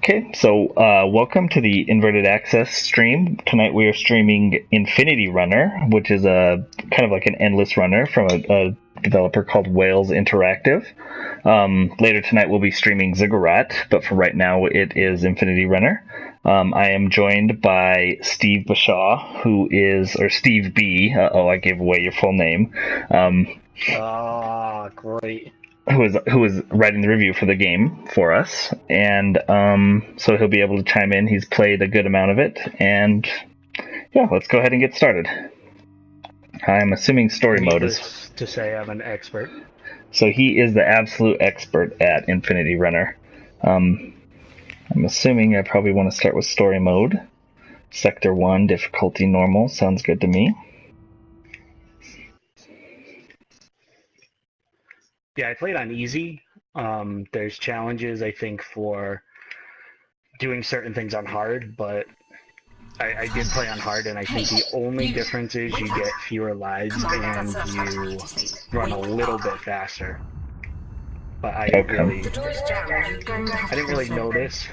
Okay, so welcome to the Inverted Access stream. Tonight we are streaming Infinity Runner, which is a kind of like an endless runner from a developer called Wales Interactive. Later tonight we'll be streaming Ziggurat, but for right now it is Infinity Runner. I am joined by Steve Bashaw, or Steve B. I gave away your full name. Great. Who was writing the review for the game for us, and so he'll be able to chime in. He's played a good amount of it, and yeah, let's go ahead and get started. I'm assuming story mode is to say I'm an expert. So he is the absolute expert at Infinity Runner. I'm assuming I probably want to start with story mode. Sector 1, difficulty normal, sounds good to me. Yeah, I played on easy. There's challenges, I think, for doing certain things on hard, but I did play on hard, and I think the only difference is you get fewer lives and you run a little bit faster. But I didn't really notice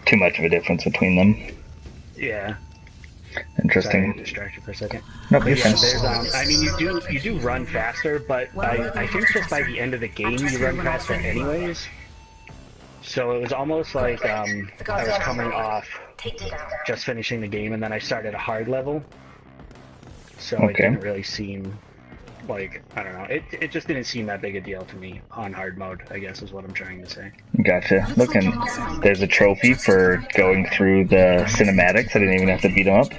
too much of a difference between them. Yeah. Interesting. Sorry, I distracted for a second. Nope, yeah, there's I mean, you do run faster, but I think just by the end of the game you run faster anyways. So it was almost like I was coming off just finishing the game, and then I started a hard level. So it didn't really seem like, I don't know, it just didn't seem that big a deal to me on hard mode, I guess is what I'm trying to say. Gotcha. Look, and there's a trophy for going through the cinematics. I didn't even have to beat them up.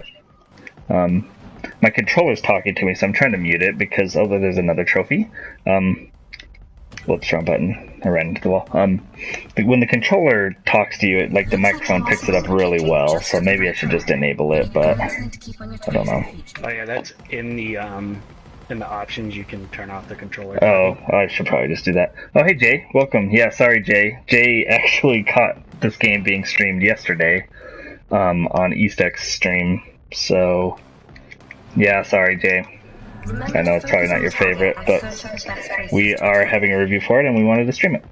My controller's talking to me, so I'm trying to mute it because, there's another trophy. Whoops, wrong button. I ran into the wall. When the controller talks to you, the microphone picks it up really well, so maybe I should just enable it, but I don't know. Oh yeah, that's in the options. You can turn off the controller. Oh, I should probably just do that. Oh, hey Jay, welcome. Yeah, sorry Jay. Jay actually caught this game being streamed yesterday on EastX stream, so yeah, sorry Jay. I know it's probably not your favorite, but we are having a review for it and we wanted to stream it.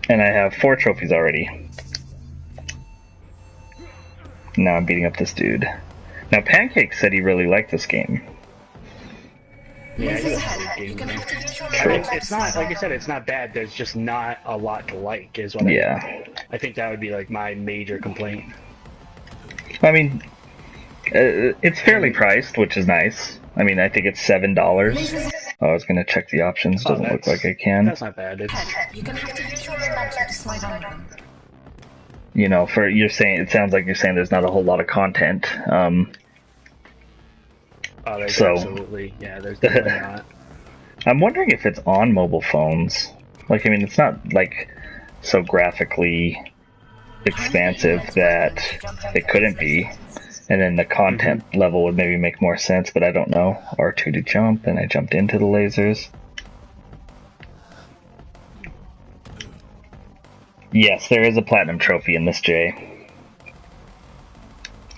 And I have 4 trophies already. Now I'm beating up this dude. Now Pancake said he really liked this game. Yeah, I mean, it's not, like I said, it's not bad. There's just not a lot to like, is what I think that would be like my major complaint. I mean, it's fairly priced, which is nice. I mean, I think it's $7. I was gonna check the options. Doesn't look like I can. That's not bad. It's... You know, it sounds like you're saying there's not a whole lot of content. There's absolutely, yeah, there's definitely not. I'm wondering if it's on mobile phones. I mean, it's not, so graphically expansive that it couldn't be. And then the content level would maybe make more sense, but I don't know. R2 to jump, and I jumped into the lasers. Yes, there is a platinum trophy in this, Jay.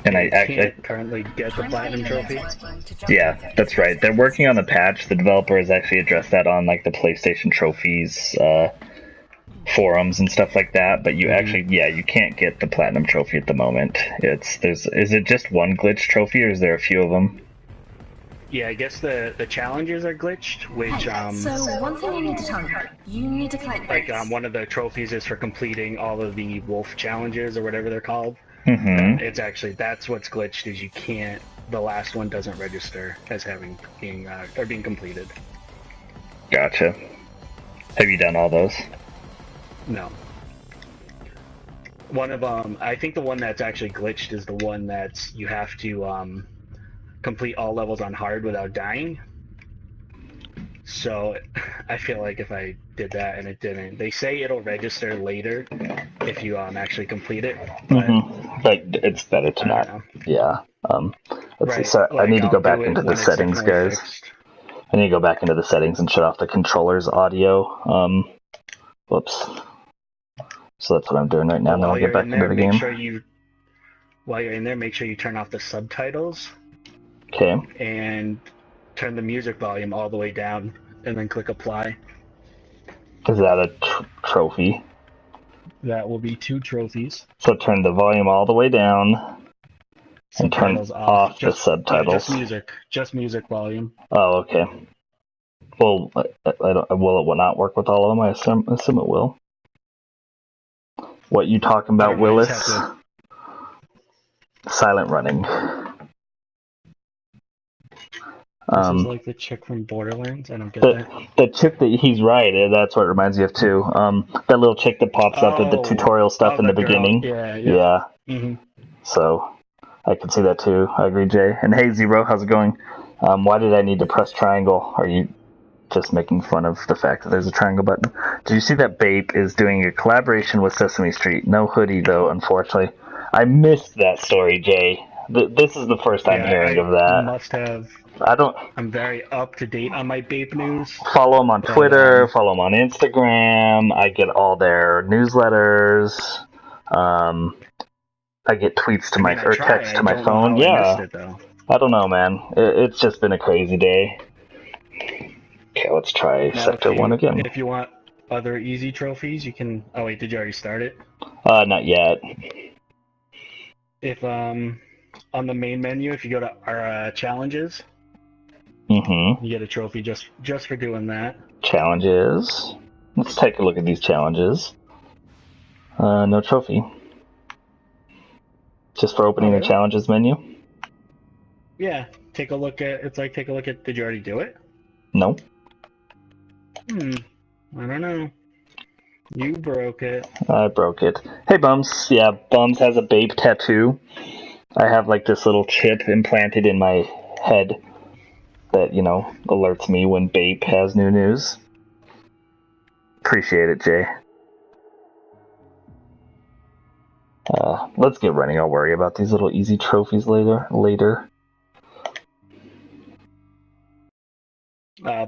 And I can't currently get the platinum trophy? Yeah, that's right. They're working on the patch. The developer has actually addressed that on the PlayStation trophies forums and stuff like that, but you actually, you can't get the platinum trophy at the moment. Is it just one glitch trophy, or is there a few of them? Yeah, I guess the challenges are glitched, which so one thing you need to tell me, you need to collect one of the trophies is for completing all of the wolf challenges or whatever they're called. It's actually, that's what's glitched, is you can't, the last one doesn't register as being completed. Gotcha. Have you done all those? No. One of I think the one that's actually glitched is the one that's you have to complete all levels on hard without dying. So I feel like if I did that and it didn't, they say it'll register later if you actually complete it. But it's better to not. Yeah. Let's see. So I need to go back into the settings, guys. I need to go back into the settings and shut off the controller's audio. Whoops. So that's what I'm doing right now. Now I'll get back into the game. While you're in there, make sure you turn off the subtitles. Okay. And turn the music volume all the way down, and then click apply. Is that a trophy? That will be 2 trophies. So turn the volume all the way down and turn Subtitles off the Yeah, subtitles. just music. Just music volume. Oh, okay. Well, I don't. Will it not work with all of them? I assume it will. What you talking about, Everybody's Willis? have Silent running. This is like the chick from Borderlands. I don't get The, that. the chick that he's right, that's what it reminds me of too. That little chick that pops up at the tutorial stuff in the girl. beginning. Yeah. Mm-hmm. So I can see that too. I agree, Jay. And hey, Zero, how's it going? Why did I need to press triangle? Are you just making fun of the fact that there's a triangle button? Did you see that Bape is doing a collaboration with Sesame Street? No hoodie though, unfortunately. I missed that story, Jay. This is the first I'm hearing of that. Must have. I don't. I'm very up to date on my Bape news. Follow them on Twitter, follow them on Instagram. I get all their newsletters. I get tweets to or text to my phone. Yeah. I don't know, man. It's just been a crazy day. Okay, let's try Sector 1 again. If you want other easy trophies, you can... Oh, wait, did you already start it? Not yet. If, on the main menu, if you go to our challenges, you get a trophy just for doing that. Challenges. Let's take a look at these challenges. No trophy. Just for opening the challenges menu? Yeah, take a look at... It's like, take a look at... Did you already do it? No. I don't know. You broke it. I broke it. Hey, Bums. Yeah, Bums has a Bape tattoo. I have like this little chip implanted in my head that, you know, alerts me when Bape has new news. Appreciate it, Jay. Let's get running. I'll worry about these little easy trophies later.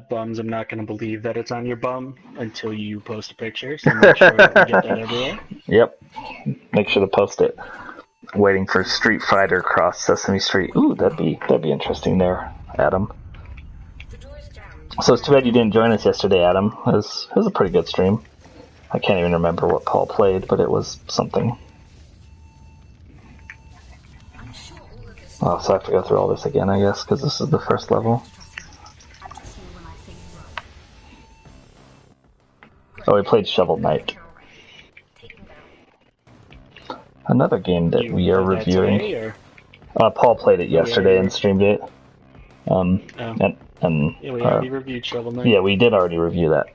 Bums, I'm not going to believe that it's on your bum until you post a picture, so make sure that we get that everywhere. Yep. Make sure to post it. Waiting for Street Fighter Cross Sesame Street. Ooh, that'd be interesting there, Adam. So it's too bad you didn't join us yesterday, Adam. It was a pretty good stream. I can't even remember what Paul played, but it was something. Oh, so I have to go through all this again, I guess, because this is the first level. Oh, we played Shovel Knight. Another game that we are reviewing. Paul played it yesterday and streamed it. Yeah, we already reviewed Shovel Knight. Yeah, we did already review that.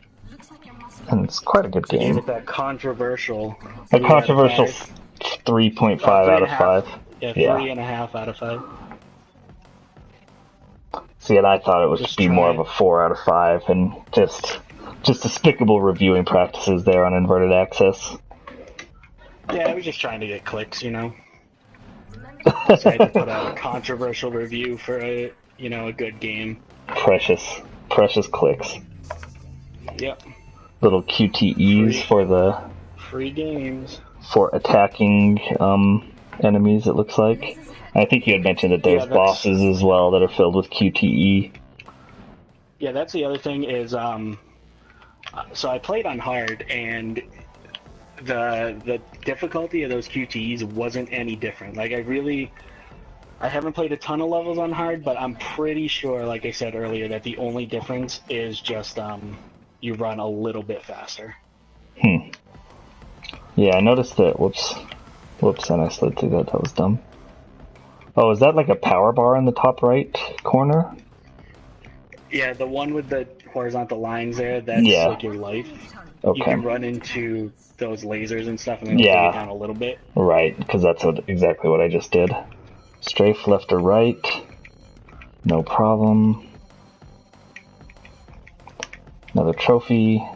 And it's quite a good game. You gave it that controversial... A controversial 3.5 out of 5. Yeah, 3.5 out of 5. See, and I thought it would be more of a 4 out of 5, and just despicable reviewing practices there on Inverted Access. Yeah, I was just trying to get clicks, you know. So I had to put out a controversial review for a good game. Precious clicks. Yep. Little QTEs for the free games for attacking enemies. It looks like. I think you had mentioned that there's bosses as well that are filled with QTE. Yeah, that's the other thing is so I played on hard, and the difficulty of those QTEs wasn't any different. Like I haven't played a ton of levels on hard, but I'm pretty sure, like I said earlier, that the only difference is just you run a little bit faster. Yeah, I noticed that. Whoops, and I slid through that. That was dumb. Oh, is that like a power bar in the top right corner? Yeah, the one with the horizontal lines there, that's like your life. Okay. You can run into those lasers and stuff, and then it'll take it down a little bit. Right, because that's exactly what I just did. Strafe left or right. No problem. Another trophy.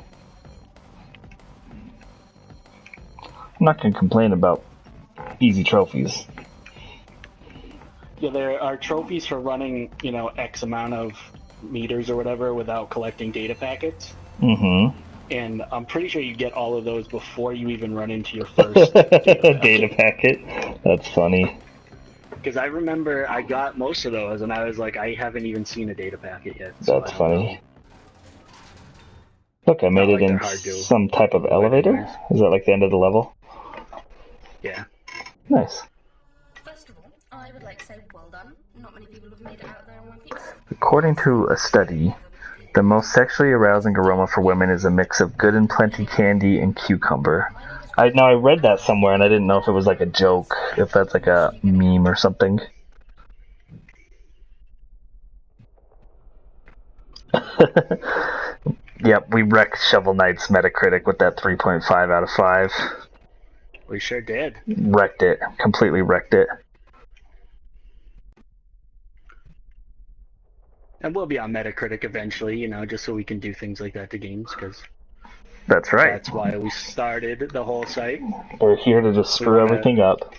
I'm not going to complain about easy trophies. Yeah, there are trophies for running, X amount of meters or whatever without collecting data packets. And I'm pretty sure you get all of those before you even run into your first data packet. That's funny. Because I remember I got most of those, and I was like, I haven't even seen a data packet yet. So that's funny. Look, I made Not it like in they're hard to some type of avoid elevator. anyways. Is that like the end of the level? Yeah. Nice. First of all, I would like to say well done. Not many people have made it out there in one piece. According to a study, the most sexually arousing aroma for women is a mix of Good and Plenty candy and cucumber. I read that somewhere and I didn't know if it was like a joke, if that's like a meme or something. Yep, we wrecked Shovel Knight's Metacritic with that 3.5 out of 5. We sure did. Wrecked it. Completely wrecked it. And we'll be on Metacritic eventually, you know, just so we can do things like that to games, because That's right. that's why we started the whole site. We're here to just screw everything up.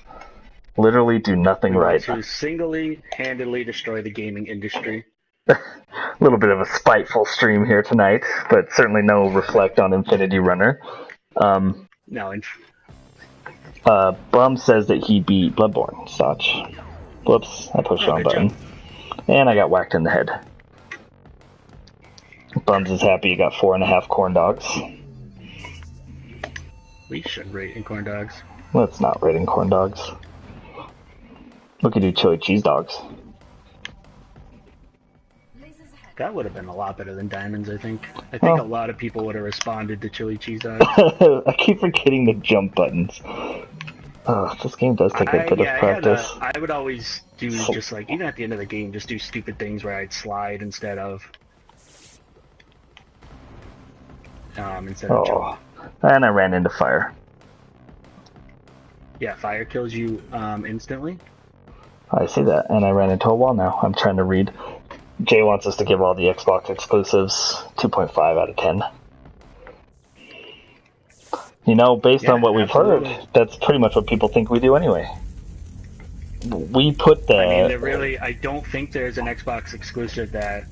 Literally do nothing right. To single-handedly destroy the gaming industry. A little bit of a spiteful stream here tonight, but certainly no reflect on Infinity Runner. No, Bum says that he beat Bloodborne. Such. Whoops, I pushed the wrong button. job. And I got whacked in the head. Bums is happy he got 4.5 corn dogs. We should rate in corn dogs. Let's not rate in corn dogs. We could do chili cheese dogs. That would have been a lot better than diamonds, I think. I think a lot of people would have responded to chili cheese dogs. I keep forgetting the jump buttons. Oh, this game does take a bit of practice. I would always do just like, even at the end of the game, just do stupid things where I'd slide instead of jump. And I ran into fire. Yeah, fire kills you instantly. I see that, and I ran into a wall now. I'm trying to read. Jay wants us to give all the Xbox exclusives 2.5 out of 10. You know, based on what we've heard, that's pretty much what people think we do anyway. We put the... I don't think there's an Xbox exclusive that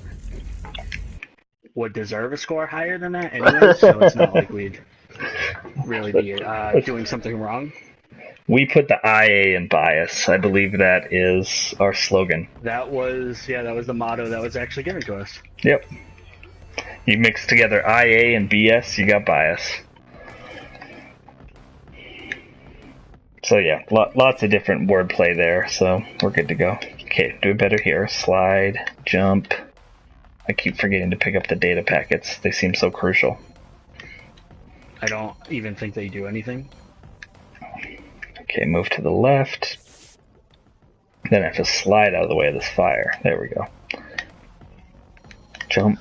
would deserve a score higher than that anyway, so it's not like we'd really be doing something wrong. We put the IA in bias. I believe that is our slogan. That was the motto that was actually given to us. Yep. You mix together IA and BS, you got bias. So yeah, lots of different wordplay there, so we're good to go. Okay, do it better here. Slide, jump. I keep forgetting to pick up the data packets. They seem so crucial. I don't even think they do anything. Okay, move to the left. Then I have to slide out of the way of this fire. There we go. Jump.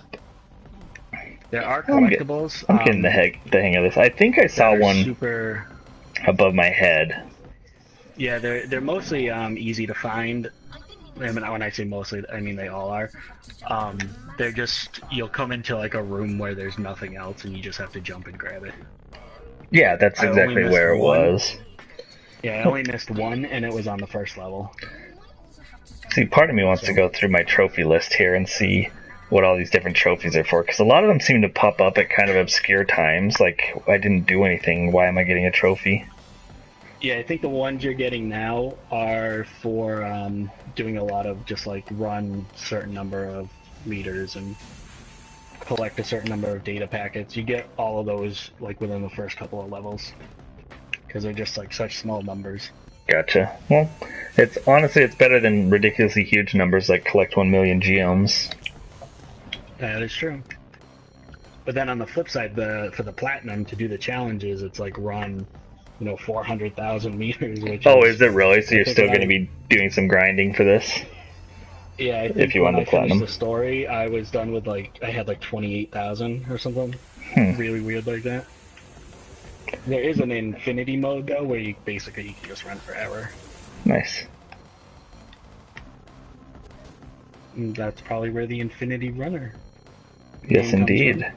There are collectibles. I'm getting the hang of this. I think I saw one super above my head. Yeah, they're mostly easy to find. I mean, when I say mostly, I mean they all are. They're just, you'll come into like a room where there's nothing else and you just have to jump and grab it. Yeah, that's exactly where it was. Yeah, I only missed one, and it was on the first level. See, part of me wants to go through my trophy list here and see what all these different trophies are for, because a lot of them seem to pop up at kind of obscure times, like, I didn't do anything, why am I getting a trophy? Yeah, I think the ones you're getting now are for doing a lot of just, like, run a certain number of meters and collect a certain number of data packets. You get all of those, like, within the first couple of levels. Because they're just like such small numbers. Gotcha. Well, it's better than ridiculously huge numbers like collect 1 million geomes. That is true. But then on the flip side, for the platinum to do the challenges, it's like run, 400,000 meters. Which is it really? So you're still going to be doing some grinding for this? Yeah, I think if you when want I platinum. finished the story, I was done with I had 28,000 or something. Really weird like that. There is an infinity mode though, where you can just run forever. Nice. And that's probably where the Infinity Runner. Yes, indeed.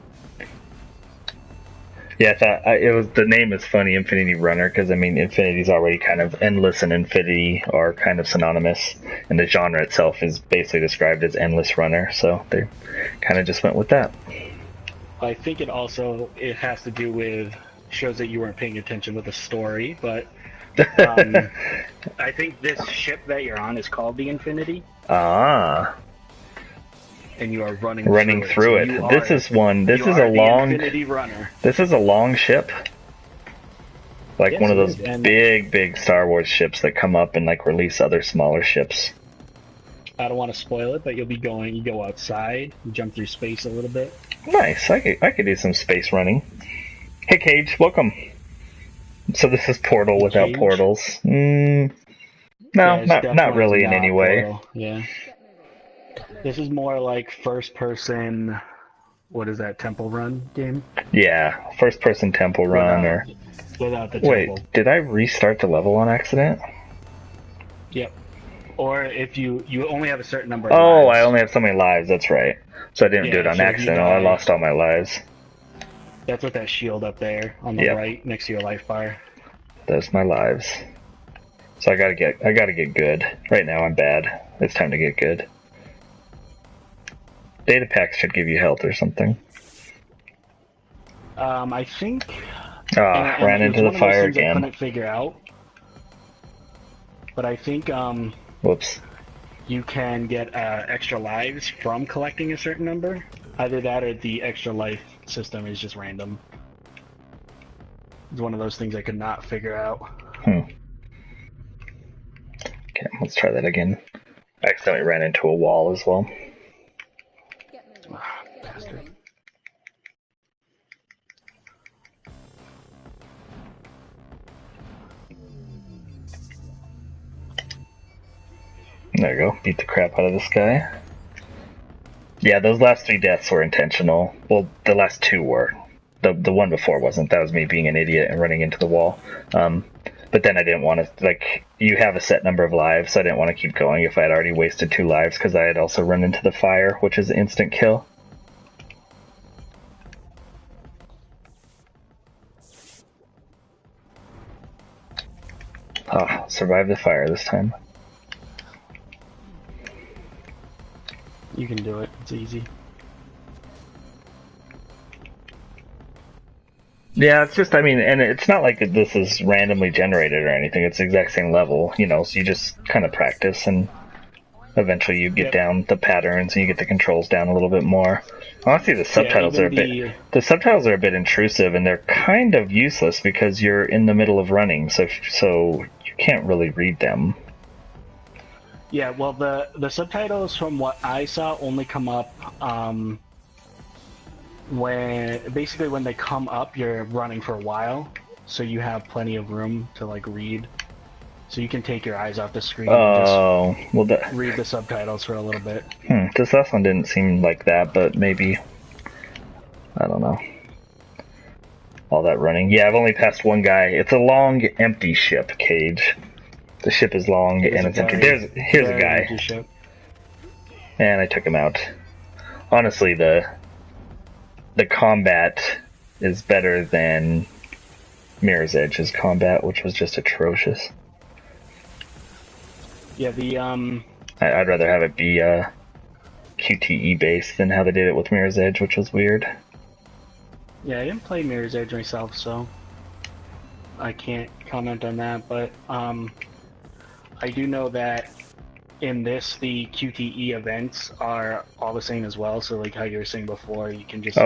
Yeah, I thought the name is funny, Infinity Runner, because I mean, infinity's already kind of endless, and infinity are kind of synonymous, and the genre itself is basically described as endless runner, so they kind of just went with that. I think it has to do with. Shows that you weren't paying attention with the story, but I think this ship that you're on is called the Infinity. Ah. and you are running through it. So This is one. This is a long. Infinity Runner. This is a long ship. Like Yes, one of those and big Star Wars ships that come up and like release other smaller ships. I don't want to spoil it, but you'll be going. You go outside, you jump through space a little bit. Nice. I could do some space running. Hey, Cage, welcome. So this is Portal without Cage? portals. No, not really in any way. Portal. Yeah. This is more like first-person. What is that? Temple Run game? Yeah, first-person temple run or. Without the Wait, temple. did I restart the level on accident? Yep. Or if you only have a certain number of Oh, lives. I only have so many lives, that's right. So I didn't do it on so if you accident. I die- lost all my lives. That's what that shield up there on the Yep. right next to your life bar. That's my lives. So I gotta get good. Right now I'm bad. It's time to get good. Data packs should give you health or something. I think. Ran into the fire again. I couldn't figure out. But I think Whoops. you can get extra lives from collecting a certain number. Either that or the extra life system is just random. It's one of those things I could not figure out. Okay, let's try that again. I accidentally ran into a wall as well. Bastard. There you go. Beat the crap out of this guy. Yeah, those last 3 deaths were intentional. Well, the last 2 were. The one before wasn't. That was me being an idiot and running into the wall. But then I didn't want to, like, you have a set number of lives, so I didn't want to keep going if I had already wasted 2 lives, because I had also run into the fire, which is instant kill. Survived the fire this time. You can do it. It's easy. Yeah, it's just, I mean, and it's not like this is randomly generated or anything. It's the exact same level, you know, so you just kind of practice and eventually you get down the patterns and you get the controls down a little bit more. Honestly, the subtitles are the subtitles are a bit intrusive and they're kind of useless because you're in the middle of running, so you can't really read them. Yeah, well, the subtitles from what I saw only come up when they come up, you're running for a while, so you have plenty of room to like read. So you can take your eyes off the screen and just read the subtitles for a little bit. This last one didn't seem like that, but maybe, I don't know. All that running. Yeah, I've only passed one guy. It's a long, empty ship, Cage. The ship is long and it's empty. Here's a guy. And I took him out. Honestly, the combat is better than Mirror's Edge's combat, which was just atrocious. Yeah, I'd rather have it be QTE based than how they did it with Mirror's Edge, which was weird. Yeah, I didn't play Mirror's Edge myself, so I can't comment on that, but I do know that in this, the QTE events are all the same as well, so like how you were saying before, you can just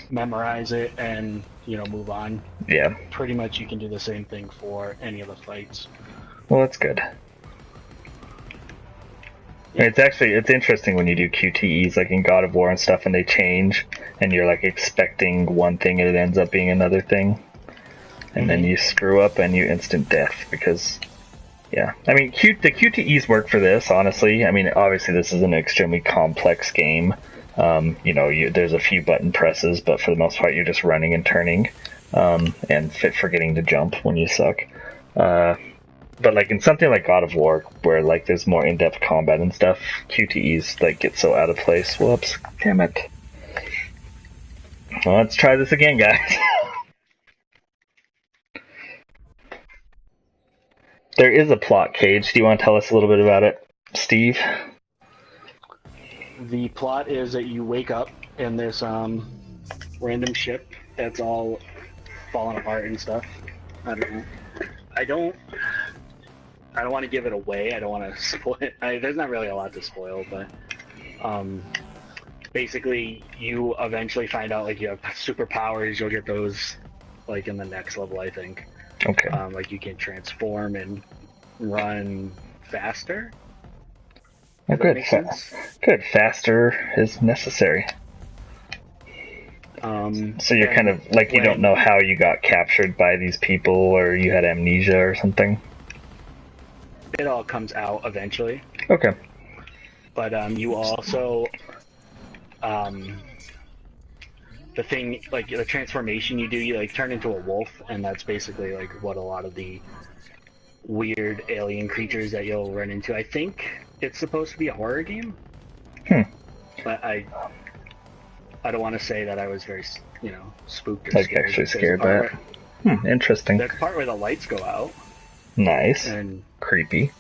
memorize it and, you know, move on. Yeah. Pretty much you can do the same thing for any of the fights. Well, that's good. Yeah. It's interesting when you do QTEs, like in God of War and stuff, and they change, and you're like expecting one thing and it ends up being another thing. And then you screw up and you instant death because... Yeah, I mean, the QTEs work for this, honestly. I mean, obviously this is an extremely complex game. You know, there's a few button presses, but for the most part you're just running and turning, and forgetting to jump when you suck. But like in something like God of War, where like there's more in-depth combat and stuff, QTEs like get so out of place. Whoops, damn it. Well, let's try this again, guys. There is a plot, Cage. Do you want to tell us a little bit about it, Steve? The plot is that you wake up in this random ship that's all falling apart and stuff. I don't know. I don't want to give it away. I don't want to spoil it. There's not really a lot to spoil, but basically you eventually find out like you have superpowers. You'll get those like in the next level, I think. Okay. Like you can transform and run faster. Oh, Does that make sense? Good. Faster is necessary. So you're kind of like you don't know how you got captured by these people, or you had amnesia or something. It all comes out eventually. Okay. But you also, the thing like the transformation you do, you like turn into a wolf, and that's basically like what a lot of the weird alien creatures that you'll run into. I think it's supposed to be a horror game. But I don't want to say that I was very, spooked or like scared. actually scared by it. Interesting. There's a part where the lights go out. Nice. And creepy.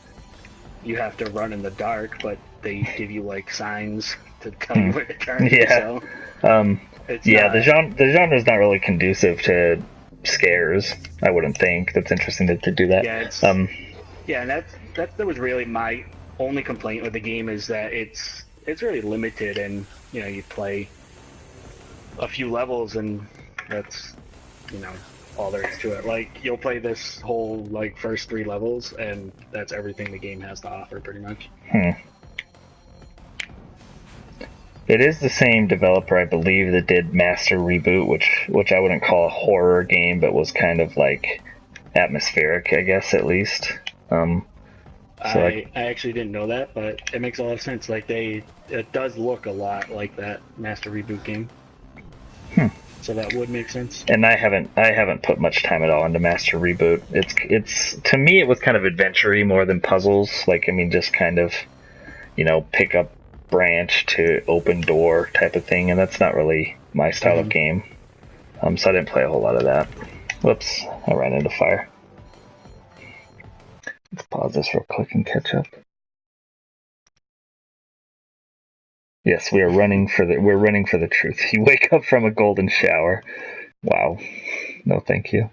You have to run in the dark, but they give you like signs to tell you where to turn. Yeah. So, the genre is not really conducive to scares. I wouldn't think. That's interesting to do that. Yeah, and that was really my only complaint with the game, is that it's really limited, and you play a few levels, and that's all there is to it. Like you'll play this whole like first 3 levels, and that's everything the game has to offer, pretty much. It is the same developer, I believe, that did Master Reboot, which I wouldn't call a horror game, but was kind of like atmospheric, I guess, at least. I actually didn't know that, but it makes a lot of sense. Like it does look a lot like that Master Reboot game. So that would make sense. And I haven't put much time at all into Master Reboot. It's to me it was kind of adventure-y more than puzzles. Like just kind of pick up branch to open door type of thing, and that's not really my style of game. So I didn't play a whole lot of that. Whoops, I ran into fire. Let's pause this real quick and catch up. Yes, we're running for the truth. You wake up from a golden shower. Wow. No, thank you.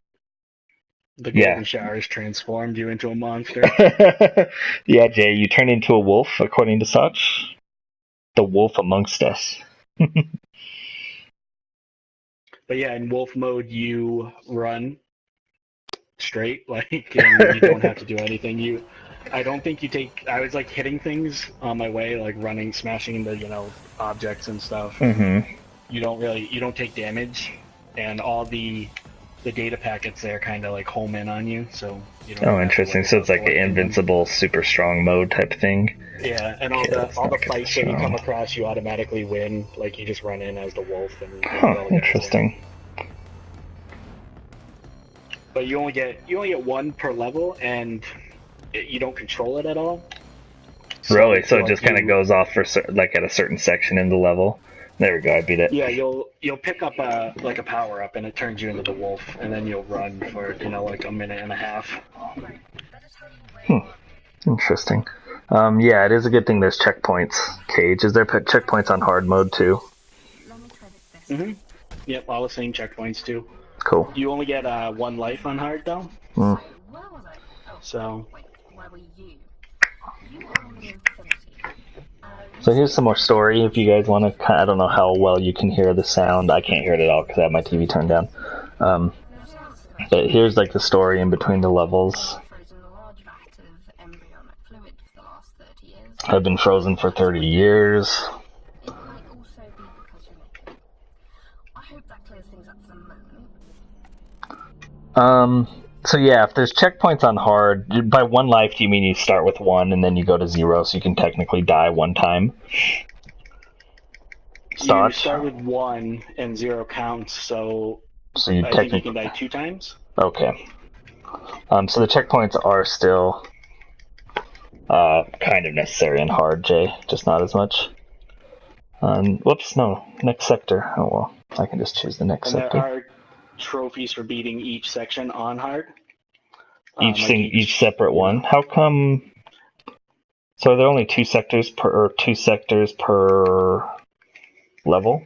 The golden shower has transformed you into a monster. Yeah, Jay, you turn into a wolf, according to such. The wolf amongst us. But yeah, in wolf mode, you run straight, and you don't have to do anything. I don't think you take. I was like hitting things on my way, like running, smashing into objects and stuff. You don't take damage, and all the data packets there kind of like home in on you, so you don't. Oh, interesting. So it's like an invincible, super strong mode type thing. Yeah, and all the fights that you come across, you automatically win. Like you just run in as the wolf and. Interesting. But you only get one per level, and you don't control it at all. Really? So it just kind of goes off for like at a certain section in the level. There we go. I beat it. Yeah, you'll pick up a power up, and it turns you into the wolf, and then you'll run for like a minute and a half. Interesting. Yeah, it is a good thing there's checkpoints. Cage, is there checkpoints on hard mode too? Yep, all the same checkpoints too. Cool. You only get 1 life on hard though. So here's some more story if you guys want to. I don't know how well you can hear the sound. I can't hear it at all because I have my TV turned down. But here's like the story in between the levels. I've been frozen for 30 years. So yeah, if there's checkpoints on hard, by 1 life, do you mean you start with 1 and then you go to 0, so you can technically die 1 time? You start with 1 and 0 counts, so you I think you can die 2 times. Okay. So the checkpoints are still kind of necessary in hard, Jay, just not as much. Whoops, no, next sector. Oh well, I can just choose the next sector. There are trophies for beating each section on hard. Each separate one. How come? So are there only 2 sectors per level?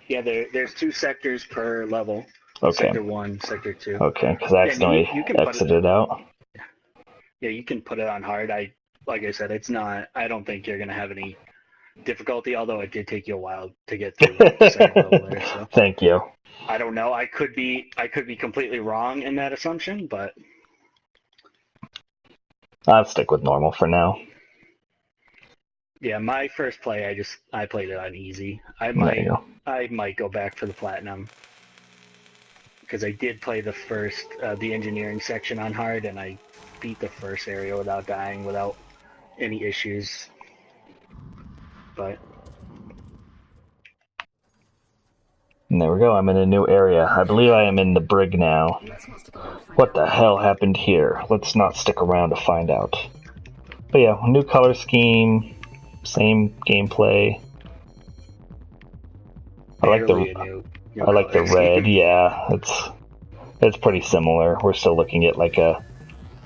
Yeah, there's 2 sectors per level. Okay. Sector 1, sector 2. Okay, because I accidentally exited out. Yeah, you can put it on hard. Like I said, it's not. I don't think you're gonna have any difficulty, although it did take you a while to get through the second level there. So Thank you. I don't know. I could be completely wrong in that assumption, but I'll stick with normal for now. yeah, my first play, I played it on easy. I There you might go back for the platinum because I did play the engineering section on hard, and I beat the first area without dying, without any issues. But And there we go. I'm in a new area. I believe I am in the brig now. What the hell happened here? Let's not stick around to find out. But yeah, new color scheme, same gameplay. I like the red. Yeah, it's pretty similar. We're still looking at like a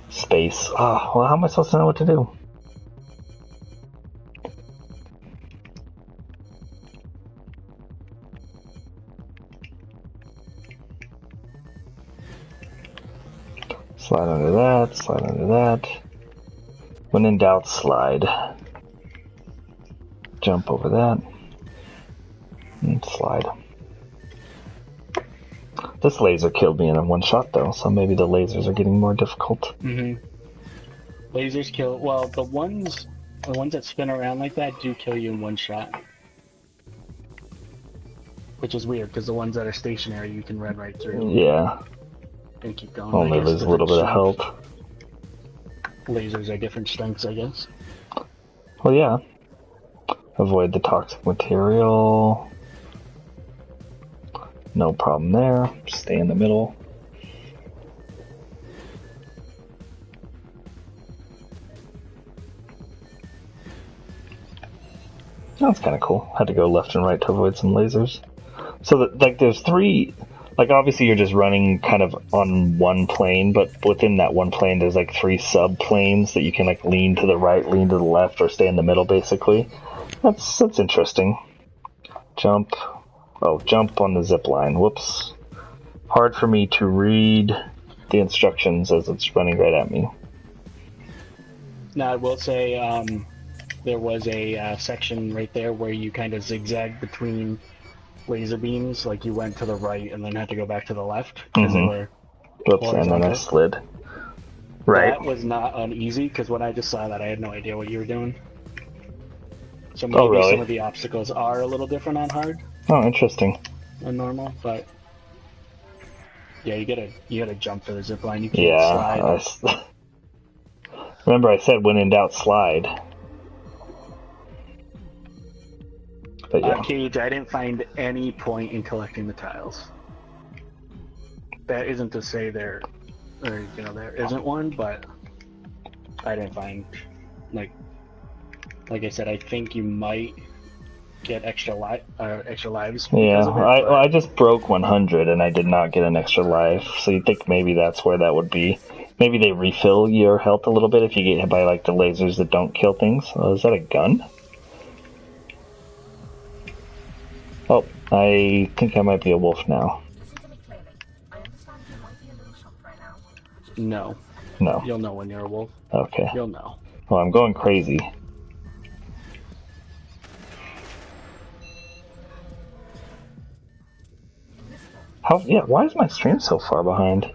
space. Oh, well, how am I supposed to know what to do? Slide under that, slide under that. When in doubt, slide. Jump over that. And slide. This laser killed me in a one shot though, so maybe the lasers are getting more difficult. Mm-hmm. Lasers kill. Well, the ones that spin around like that do kill you in one shot. Which is weird, because the ones that are stationary you can run right through. Yeah. And keep going. Only lose a little bit of health. Lasers are different strengths, I guess. Well, yeah. Avoid the toxic material. No problem there. Stay in the middle. That's kind of cool. Had to go left and right to avoid some lasers. So, like, there's three... Like, obviously you're just running kind of on one plane, but within that one plane there's, like, three sub-planes that you can, like, lean to the right, lean to the left, or stay in the middle, basically. That's interesting. Jump. Oh, jump on the zip line. Whoops. Hard for me to read the instructions as it's running right at me. Now, I will say, there was a section right there where you kind of zigzagged between laser beams, like you went to the right and then had to go back to the left because they were Whoops, and then I slid. Right. That was not uneasy because when I just saw that, I had no idea what you were doing. So maybe some of the obstacles are a little different on hard. Oh, interesting. Than normal, but yeah, you gotta jump for the zip line. You can't slide. Remember, I said when in doubt, slide. But yeah. Cage, I didn't find any point in collecting the tiles. That isn't to say there isn't one, but I didn't find, like I said, I think you might get extra lives. Yeah, of it, I just broke 100 and I did not get an extra life, so you'd think maybe that's where that would be. Maybe they refill your health a little bit if you get hit by like the lasers that don't kill things. Oh, is that a gun? Oh, I think I might be a wolf now. No. No. You'll know when you're a wolf. Okay. You'll know. Well, I'm going crazy. Why is my stream so far behind?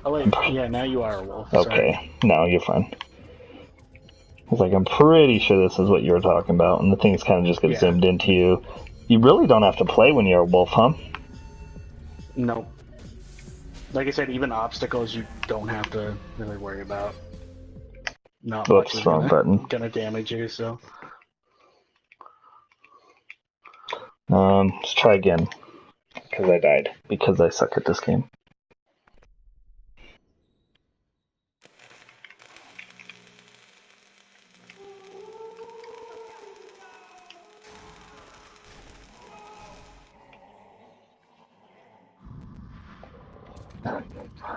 Oh wait, yeah, now you are a wolf. Okay, sorry. No, you're fine. I was like, I'm pretty sure this is what you were talking about, and the things kind of just get zoomed into you. You really don't have to play when you're a wolf, huh? No. Like I said, even obstacles you don't have to really worry about. Not much is gonna damage you, so. Let's try again. Because I died. Because I suck at this game.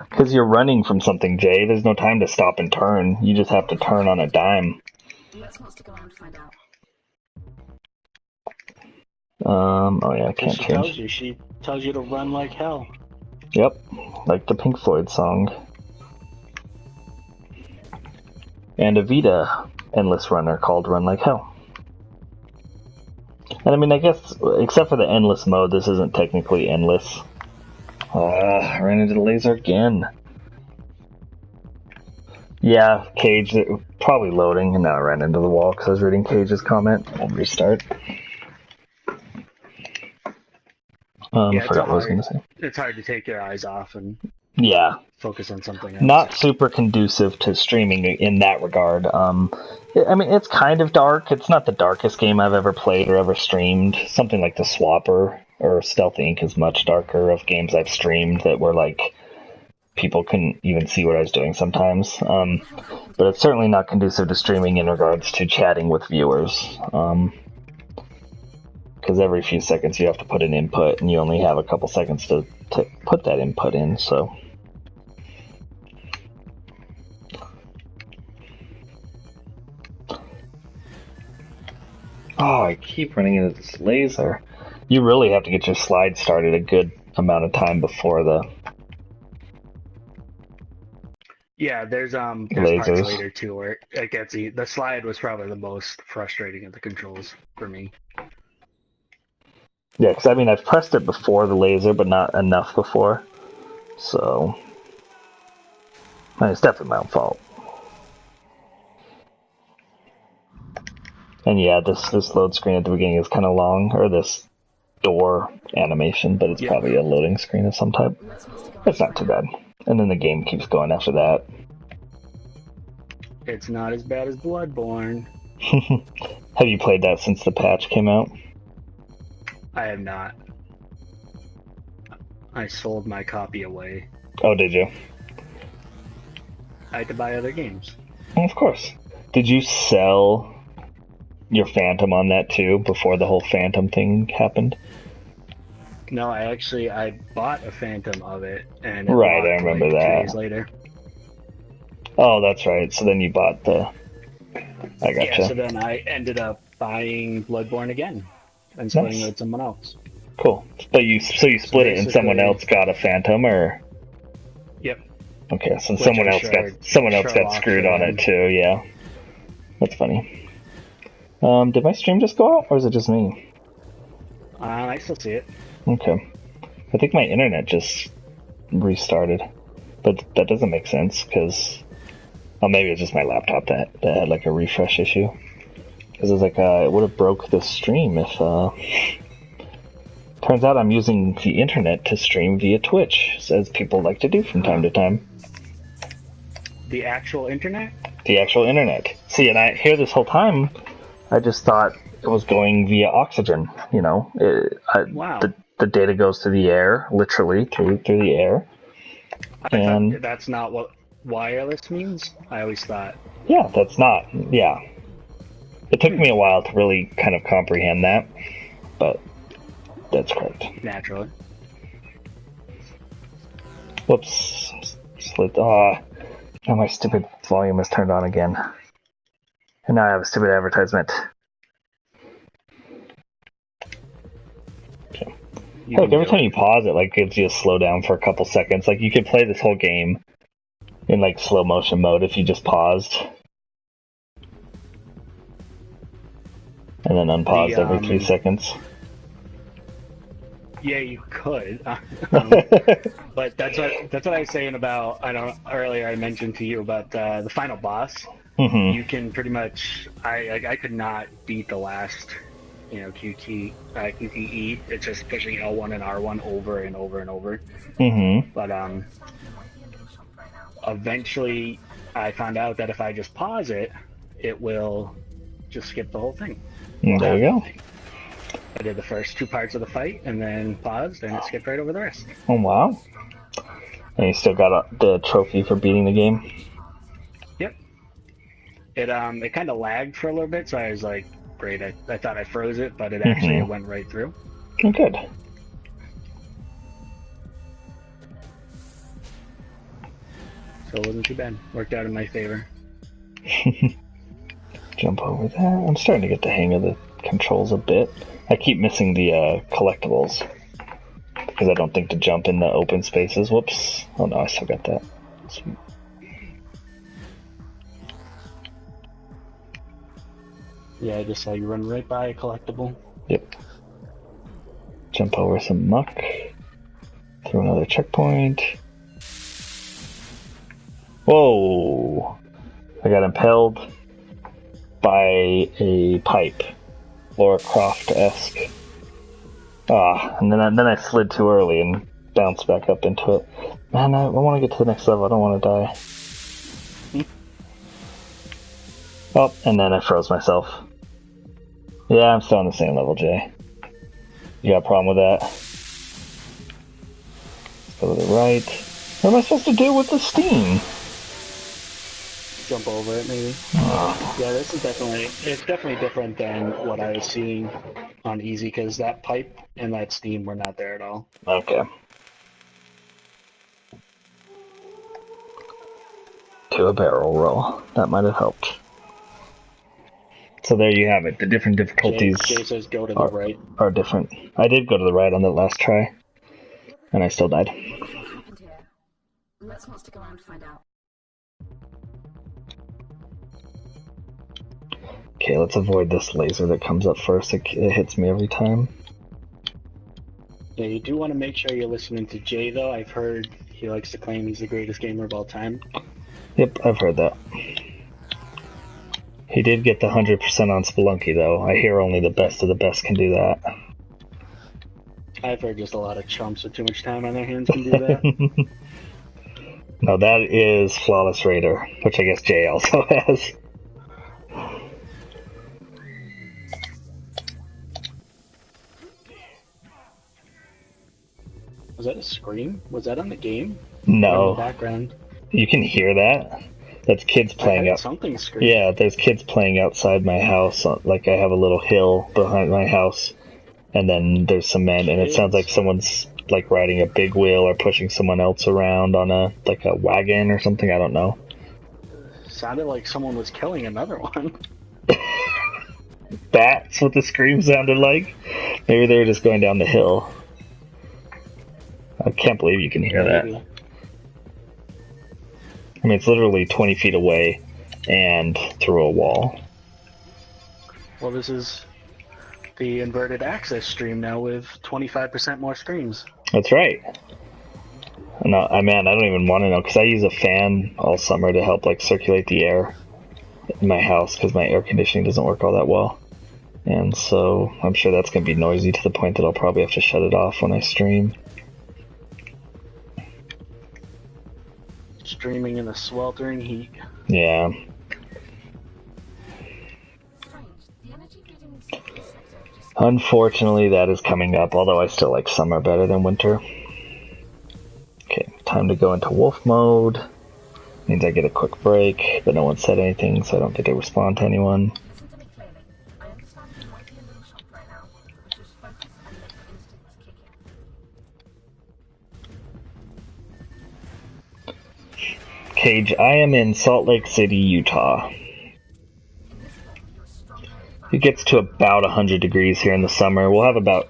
Because you're running from something, Jay. There's no time to stop and turn. You just have to turn on a dime. Let's go on and find out. Oh yeah, I can't change. She tells you to run like hell. Yep, like the Pink Floyd song. And a Vita endless runner called Run Like Hell. And I mean, I guess, except for the endless mode, this isn't technically endless. I ran into the laser again. Yeah, Cage, probably loading, and now I ran into the wall because I was reading Cage's comment. I'll restart. Yeah, forgot what I was going to say. It's hard to take your eyes off and focus on something else. Not super conducive to streaming in that regard. I mean, it's kind of dark. It's not the darkest game I've ever played or ever streamed. Something like the Swapper or Stealth Inc. is much darker of games I've streamed that were like people couldn't even see what I was doing sometimes. But it's certainly not conducive to streaming in regards to chatting with viewers. Because every few seconds you have to put an input, and you only have a couple seconds to put that input in, so... Oh, I keep running into this laser. You really have to get your slide started a good amount of time before the... Yeah, there's lasers. Parts later too where it gets the slide was probably the most frustrating of the controls for me. Yeah, because I mean I've pressed it before the laser, but not enough before, so I mean, it's definitely my own fault. And yeah, this load screen at the beginning is kind of long, or this door animation, but it's probably a loading screen of some type. It's not too bad. And then the game keeps going after that. It's not as bad as Bloodborne. Have you played that since the patch came out? I have not. I sold my copy away. Oh, did you? I had to buy other games. Well, of course. Did you sell your Phantom on that too before the whole Phantom thing happened? No, I bought a Phantom of it, and right, I remember like that. 2 days later. Oh, that's right. So then you bought the... I gotcha. Yeah, so then I ended up buying Bloodborne again and splitting it with someone else. Cool. But you split it and someone else got a Phantom, or? Yep. Okay, so someone else got screwed on it too. Yeah, that's funny. Did my stream just go out, or is it just me? I still see it. Okay. I think my internet just restarted, but that doesn't make sense because, oh, maybe it's just my laptop that had like a refresh issue. Because it's like it would have broke the stream if. Turns out I'm using the internet to stream via Twitch, as people like to do from time to time. The actual internet? The actual internet. See, and I hear this whole time, I just thought it was going via oxygen. You know, wow. The data goes through the air, literally through the air. I thought that's not what wireless means. I always thought. Yeah, that's not. Yeah, it took me a while to really kind of comprehend that, but that's correct. Naturally. Whoops. Now my stupid volume is turned on again. And now I have a stupid advertisement. Okay. Look, every time you pause it, like, gives you a slowdown for a couple seconds. Like, you could play this whole game in, like, slow motion mode if you just paused. And then unpaused every 3 seconds. Yeah, you could. But that's what I was saying about, earlier I mentioned to you about the final boss. Mm-hmm. You can pretty much, I could not beat the last, QTE. It's just pushing L1 and R1 over and over and over. Mm-hmm. But eventually I found out that if I just pause it, it will just skip the whole thing. There you go. I did the first 2 parts of the fight and then paused, and it skipped right over the rest. Oh, wow. And you still got the trophy for beating the game? Yep. It kind of lagged for a little bit, so I was like, great, I thought I froze it, but it actually it went right through. Oh, good. So it wasn't too bad. Worked out in my favor. Jump over there. I'm starting to get the hang of the controls a bit. I keep missing the collectibles because I don't think to jump in the open spaces. Whoops. Oh no, I still got that. Sweet. Yeah, I just saw you run right by a collectible. Yep. Jump over some muck. Through another checkpoint. Whoa! I got impaled by a pipe. Lara Croft-esque. And then I slid too early and bounced back up into it. Man, I want to get to the next level. I don't want to die. Oh, and then I froze myself. Yeah, I'm still on the same level, Jay. You got a problem with that? Let's go to the right. What am I supposed to do with the steam? Jump over it, maybe. Oh. Yeah, this is definitely different than what I was seeing on easy, because that pipe and that steam were not there at all. Okay. To a barrel roll. That might have helped. So there you have it. The different difficulties Jay says go to the right. are different. I did go to the right on that last try, and I still died. What happened here? Let's not stick around to find out. Okay, let's avoid this laser that comes up first. It hits me every time. Yeah, you do want to make sure you're listening to Jay, though. I've heard he likes to claim he's the greatest gamer of all time. Yep, I've heard that. He did get the 100% on Spelunky, though. I hear only the best of the best can do that. I've heard just a lot of chumps with too much time on their hands can do that. No, that is Flawless Raider, which I guess Jay also has. Was that a scream? Was that on the game? No. Or in the background? You can hear that? That's kids playing out. Something scream. Yeah, there's kids playing outside my house. Like, I have a little hill behind my house, and then there's some men, and it sounds like someone's like riding a big wheel or pushing someone else around on a wagon or something. I don't know. Sounded like someone was killing another one. That's what the scream sounded like. Maybe they were just going down the hill. I can't believe you can hear that. I mean, it's literally 20 feet away and through a wall. Well, this is the inverted access stream now with 25% more streams. That's right. No, I don't even want to know, because I use a fan all summer to help like circulate the air in my house, because my air conditioning doesn't work all that well. And so I'm sure that's going to be noisy to the point that I'll probably have to shut it off when I stream. Streaming in the sweltering heat. Yeah. Unfortunately, that is coming up, although I still like summer better than winter. Okay, time to go into wolf mode. Means I get a quick break, but no one said anything, so I don't think I respond to anyone. Cage, I am in Salt Lake City, Utah. It gets to about 100 degrees here in the summer. We'll have about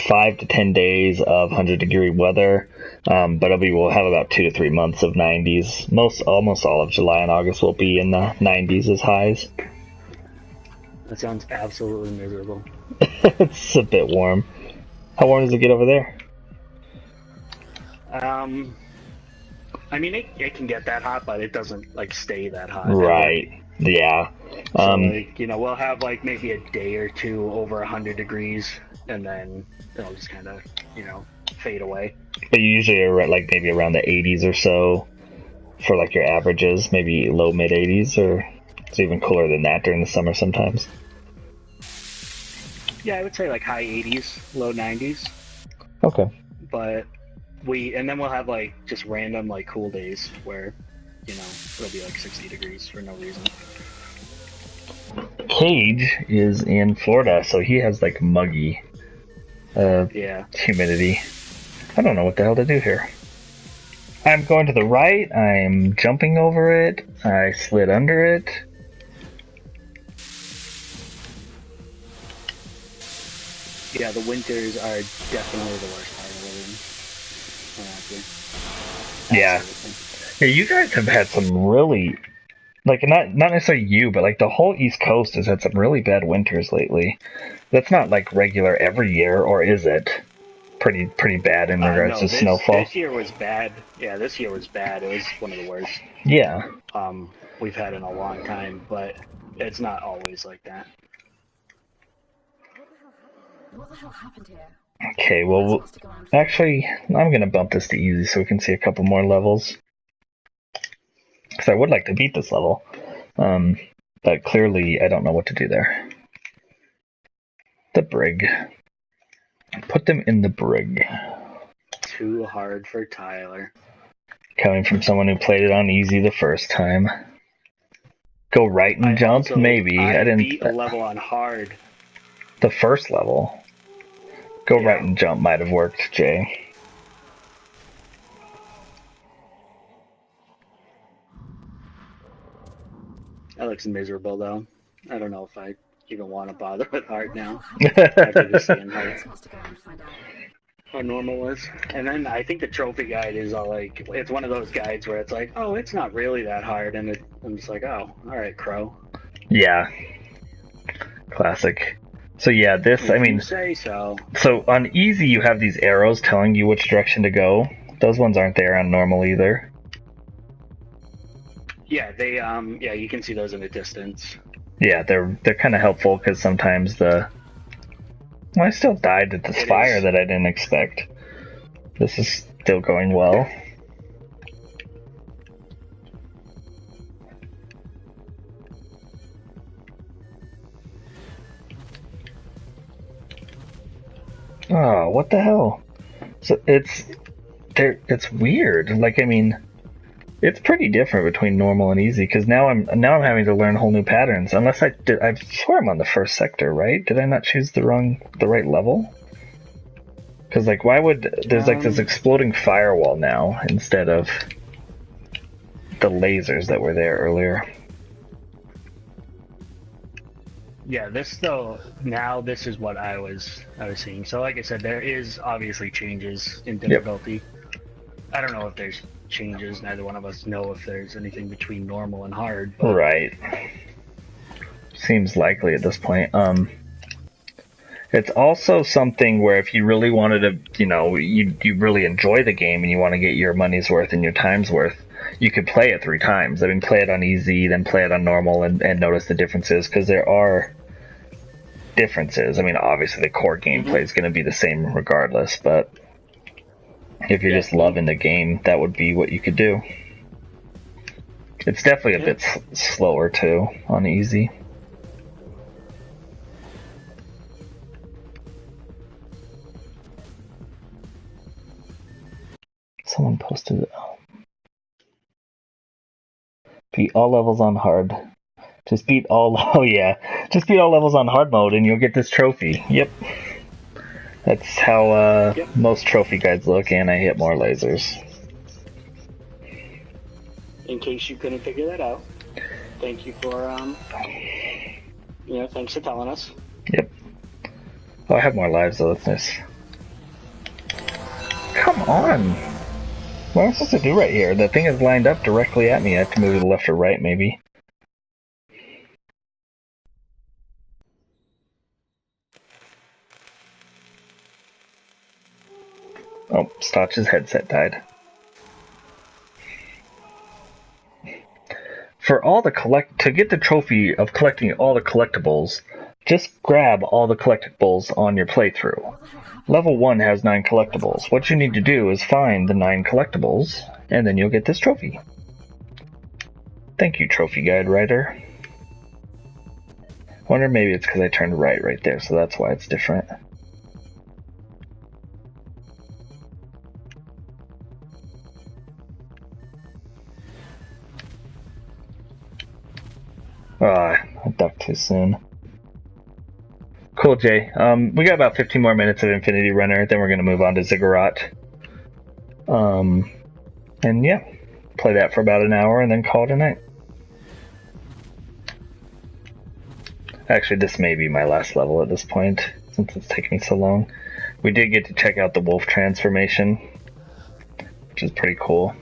5 to 10 days of 100-degree weather, but we'll have about 2 to 3 months of 90s. Almost all of July and August will be in the 90s as highs. That sounds absolutely miserable. It's a bit warm. How warm does it get over there? I mean, it can get that hot, but it doesn't, like, stay that hot. Right. Yeah. So, we'll have, like, maybe a day or two over 100 degrees, and then it'll just kind of, fade away. But you usually are at, like, maybe around the 80s or so for, like, your averages, maybe low, mid-80s, or it's even cooler than that during the summer sometimes. Yeah, I would say, like, high 80s, low 90s. Okay. But and then we'll have, like, just random, like, cool days where, it'll be, like, 60 degrees for no reason. Cage is in Florida, so he has, like, muggy humidity. I don't know what the hell to do here. I'm going to the right, I'm jumping over it, I slid under it. Yeah, the winters are definitely the worst part of living. Yeah. Yeah, you guys have had some really Like, not necessarily you, but like the whole East Coast has had some really bad winters lately. That's not like regular every year, or is it? Pretty bad in regards No, to snowfall. this year was bad. Yeah, this year was bad. It was one of the worst Yeah. we've had in a long time, but it's not always like that. What the hell happened here? Okay, well, actually, I'm gonna bump this to easy so we can see a couple more levels. Because I would like to beat this level. But clearly I don't know what to do there. The brig. Put them in the brig. Too hard for Tyler. Coming from someone who played it on easy the first time. Go right and jump? Maybe. I didn't beat a level on hard. The first level. Go Yeah. right and jump might have worked, Jay. That looks miserable, though. I don't know if I even want to bother with hard now. After just seeing how normal is. And then I think the trophy guide is all like, it's one of those guides where it's like, oh, it's not really that hard. And I'm just like, oh, alright, Crow. Yeah. Classic. So yeah, this, I mean, say so. So on easy you have these arrows telling you which direction to go. Those ones aren't there on normal either. Yeah, they yeah, you can see those in the distance. Yeah, they're kind of helpful because sometimes well, I still died at this fire that I didn't expect. This is still going well. Oh, what the hell? So it's weird. Like, I mean, it's pretty different between normal and easy because now I'm having to learn whole new patterns. Unless I swear I'm on the first sector, right? Did I not choose the right level? Because like, why would there's like this exploding firewall now instead of the lasers that were there earlier? Yeah, this is what I was seeing. So like I said, there is obviously changes in difficulty. Yep. I don't know if there's changes. Neither one of us know if there's anything between normal and hard. But... Right. Seems likely at this point. It's also something where if you really wanted to, you really enjoy the game and you want to get your money's worth and your time's worth, you could play it 3 times. I mean, play it on easy, then play it on normal, and notice the differences, because there are differences. I mean, obviously the core gameplay is going to be the same regardless, but if you're just loving the game, that would be what you could do. It's definitely a bit slower too on easy. Someone posted it. Beat all levels on hard. Just beat all levels on hard mode and you'll get this trophy. Yep. That's how most trophy guides look, and I hit more lasers. In case you couldn't figure that out, thank you for thanks for telling us. Yep. Oh, I have more lives though, that's nice. Come on! What am I supposed to do right here? The thing is lined up directly at me. I have to move to the left or right, maybe. Oh, Stotch's headset died. To get the trophy of collecting all the collectibles, just grab all the collectibles on your playthrough. Level 1 has 9 collectibles. What you need to do is find the 9 collectibles, and then you'll get this trophy. Thank you, trophy guide writer. Wonder maybe it's because I turned right there, so that's why it's different. I ducked too soon. Cool, Jay. We got about 15 more minutes of Infinity Runner, then we're going to move on to Ziggurat. And yeah, play that for about an hour and then call it a night. Actually, this may be my last level at this point, since it's taken me so long. We did get to check out the wolf transformation, which is pretty cool.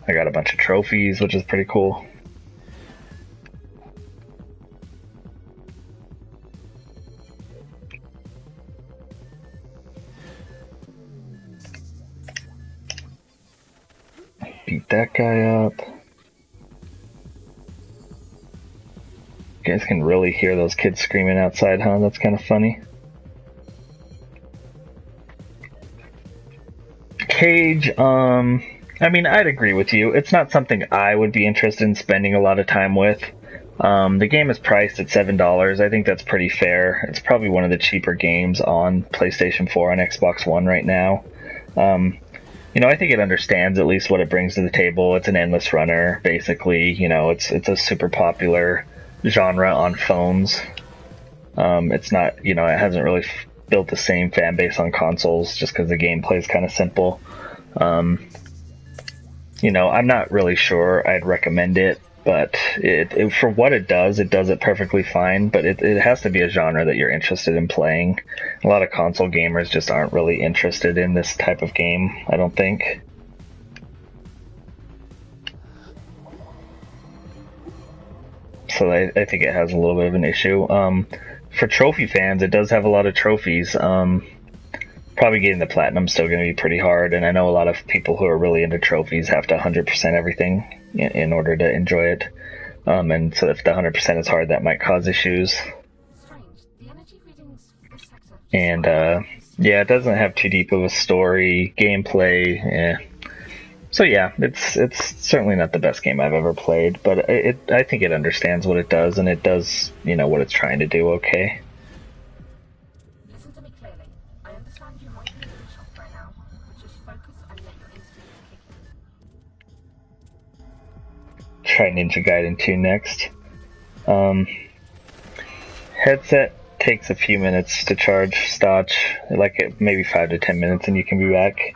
I got a bunch of trophies, which is pretty cool. beat that guy up. You guys can really hear those kids screaming outside, huh? That's kind of funny. Cage, I mean, I'd agree with you. It's not something I would be interested in spending a lot of time with. The game is priced at $7. I think that's pretty fair. It's probably one of the cheaper games on PlayStation 4 and Xbox One right now. You know, I think it understands at least what it brings to the table. It's an endless runner, basically. You know, it's a super popular genre on phones. It's not, you know, it hasn't really built the same fan base on consoles just because the gameplay is kind of simple. You know, I'm not really sure I'd recommend it, but it for what it does it perfectly fine, but it has to be a genre that you're interested in playing. A lot of console gamers just aren't really interested in this type of game, I don't think. So I think it has a little bit of an issue. For trophy fans, it does have a lot of trophies. Probably getting the platinum is still going to be pretty hard, and I know a lot of people who are really into trophies have to 100% everything in order to enjoy it. And so if the 100% is hard, that might cause issues. And yeah, it doesn't have too deep of a story, gameplay. So yeah, it's certainly not the best game I've ever played, but I think it understands what it does, and it does, you know, what it's trying to do okay. Listen to me clearly. I understand you might be in shock right now, but just focus and let your instincts kick in. Try Ninja Gaiden 2 next. Headset takes a few minutes to charge, Stotch, like maybe 5 to 10 minutes, and you can be back.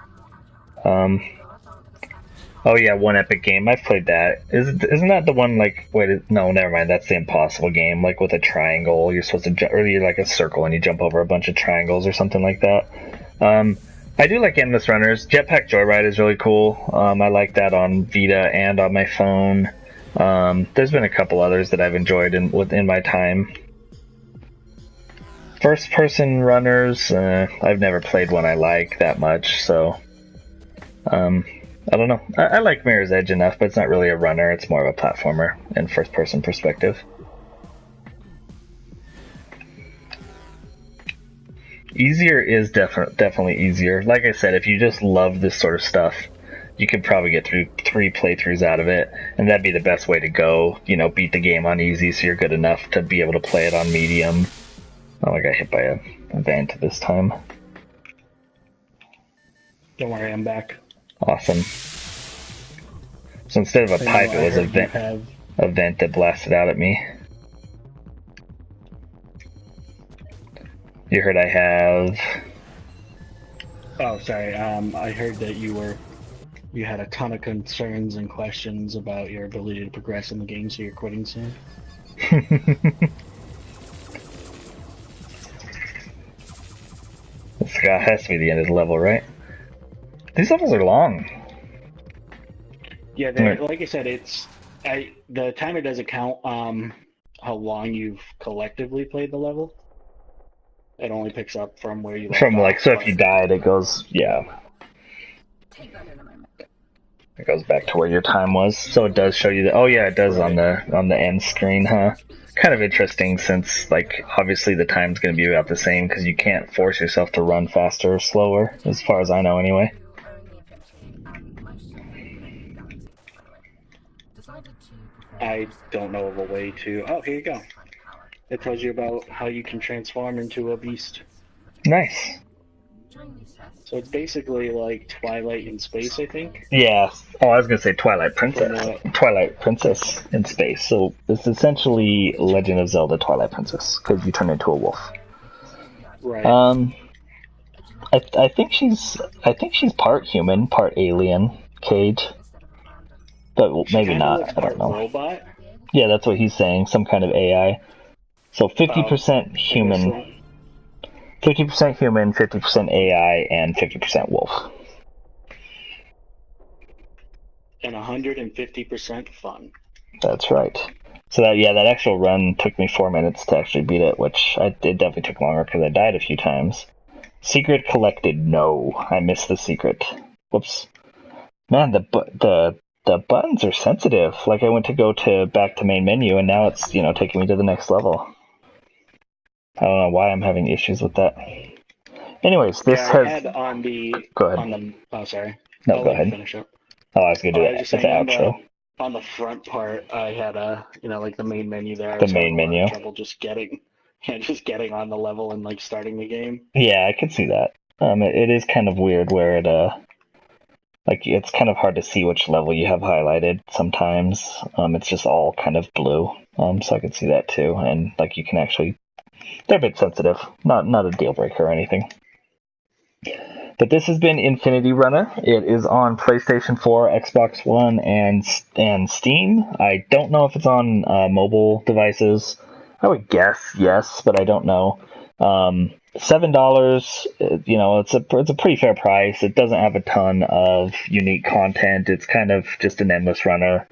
Oh yeah, One Epic Game. I've played that. Isn't that the one like? Wait, no, never mind. That's the Impossible game, like with a triangle. You're supposed to, or you're like a circle and you jump over a bunch of triangles or something like that. I do like Endless Runners. Jetpack Joyride is really cool. I like that on Vita and on my phone. There's been a couple others that I've enjoyed within my time. First-person runners, I've never played one I like that much, so I don't know. I like Mirror's Edge enough, but it's not really a runner. It's more of a platformer in first-person perspective. Easier is definitely easier. Like I said, if you just love this sort of stuff, you could probably get through 3 playthroughs out of it, and that'd be the best way to go. You know, beat the game on easy so you're good enough to be able to play it on medium. Oh, I got hit by a vent this time. Don't worry, I'm back. Awesome. So instead of a pipe, it was a vent that blasted out at me. You heard I have... Oh, sorry. I heard that you had a ton of concerns and questions about your ability to progress in the game, so you're quitting soon. This has to be the end of the level, right? These levels are long. Yeah, like I said, the timer doesn't count how long you've collectively played the level. It only picks up from where you left off, so if you died, it goes, yeah. Take that in a moment. It goes back to where your time was. So it does show you that. Oh yeah, it does on the end screen, huh? Kind of interesting since, like, obviously the time's going to be about the same because you can't force yourself to run faster or slower, as far as I know anyway. I don't know of a way to... Oh, here you go. It tells you about how you can transform into a beast. Nice. So it's basically like Twilight in space, I think. Yeah. Oh, I was going to say Twilight Princess. Twilight Princess in space. So it's essentially Legend of Zelda Twilight Princess, because you turn into a wolf. Right. I think she's part human, part alien, Cage. But maybe not. I don't know. Robot? Yeah, that's what he's saying. Some kind of AI. So 50% human, 50% human, 50% AI, and 50% wolf. And 150% fun. That's right. So that actual run took me 4 minutes to actually beat it, which it definitely took longer because I died a few times. Secret collected. No, I missed the secret. Whoops. Man, the the buttons are sensitive. Like I went to go to back to main menu, and now it's taking me to the next level. I don't know why I'm having issues with that. Anyways, this I has. had on the Go ahead. on the oh sorry. No, I'll go let you ahead. finish up. Oh, I was gonna do I it was just as an saying outro. on the front part, I had like the main menu there. I The was main having a lot menu. of trouble just getting on the level and like starting the game. Yeah, I can see that. It is kind of weird where it like it's kind of hard to see which level you have highlighted sometimes. It's just all kind of blue. So I can see that too, and like you can actually, they're a bit sensitive. Not a deal breaker or anything. But this has been Infinity Runner. It is on PlayStation 4, Xbox One, and Steam. I don't know if it's on mobile devices. I would guess yes, but I don't know. $7. It's a pretty fair price. It doesn't have a ton of unique content. It's kind of just an endless runner.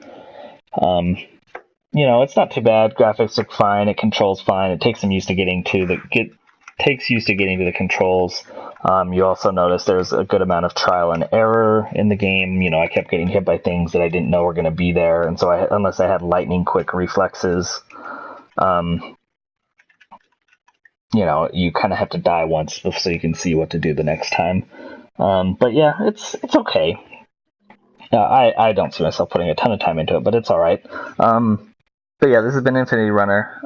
It's not too bad. Graphics look fine. It controls fine. It takes some used to getting to the controls. You also notice there's a good amount of trial and error in the game. I kept getting hit by things that I didn't know were going to be there, and so unless I had lightning quick reflexes, you kind of have to die once so you can see what to do the next time. But yeah, it's okay. I don't see myself putting a ton of time into it, but it's all right. But yeah, this has been Infinity Runner.